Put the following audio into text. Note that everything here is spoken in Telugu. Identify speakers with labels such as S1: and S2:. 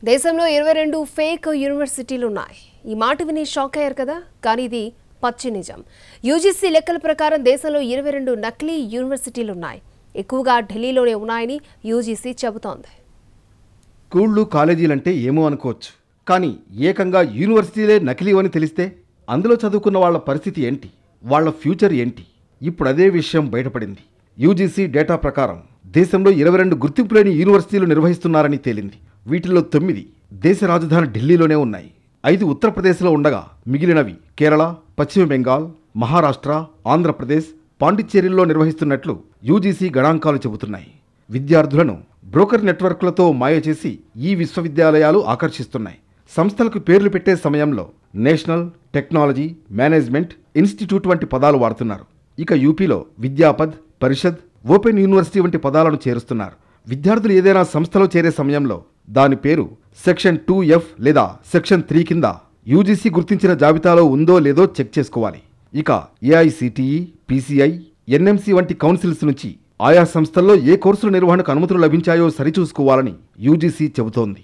S1: దేశంలో 22 ఫేక్ యూనివర్సిటీలు ఉన్నాయి. ఈ మాట విని షాక్ అయ్యారు కదా, కానీ ఇది పచ్చి నిజం. యూజీసీ లెక్కల ప్రకారం దేశంలో 22 నకిలీ యూనివర్సిటీలు ఉన్నాయి. ఎక్కువగా ఢిల్లీలోనే ఉన్నాయని యూజీసీ చెబుతోంది.
S2: స్కూళ్ళు కాలేజీలంటే ఏమో అనుకోవచ్చు, కానీ ఏకంగా యూనివర్సిటీలే నకిలీ అని తెలిస్తే అందులో చదువుకున్న వాళ్ళ పరిస్థితి ఏంటి, వాళ్ళ ఫ్యూచర్ ఏంటి? ఇప్పుడు అదే విషయం బయటపడింది. యూజీసీ డేటా ప్రకారం దేశంలో 22 గుర్తింపు లేని యూనివర్సిటీలు నిర్వహిస్తున్నారని తేలింది. వీటిల్లో 9 దేశ రాజధాని ఢిల్లీలోనే ఉన్నాయి. 5 ఉత్తరప్రదేశ్లో ఉండగా మిగిలినవి కేరళ, పశ్చిమ బెంగాల్, మహారాష్ట్ర, ఆంధ్రప్రదేశ్, పాండిచ్చేరిలో నిర్వహిస్తున్నట్లు యూజీసీ గణాంకాలు చెబుతున్నాయి. విద్యార్థులను బ్రోకర్ నెట్వర్క్లతో మాయ చేసి ఈ విశ్వవిద్యాలయాలు ఆకర్షిస్తున్నాయి. సంస్థలకు పేర్లు పెట్టే సమయంలో నేషనల్ టెక్నాలజీ మేనేజ్మెంట్ ఇన్స్టిట్యూట్ వంటి పదాలు వాడుతున్నారు. ఇక యూపీలో విద్యాపద్, పరిషద్, ఓపెన్ యూనివర్సిటీ వంటి పదాలను చేరుస్తున్నారు. విద్యార్థులు ఏదైనా సంస్థలో చేరే సమయంలో దాని పేరు సెక్షన్ 2F లేదా సెక్షన్ 3 కింద యూజీసీ గుర్తించిన జాబితాలో ఉందో లేదో చెక్ చేసుకోవాలి. ఇక ఏఐసిటిఈ, పీసీఐ, ఎన్ఎంసీ వంటి కౌన్సిల్స్ నుంచి ఆయా సంస్థల్లో ఏ కోర్సుల నిర్వహణకు అనుమతులు లభించాయో సరిచూసుకోవాలని యూజీసీ చెబుతోంది.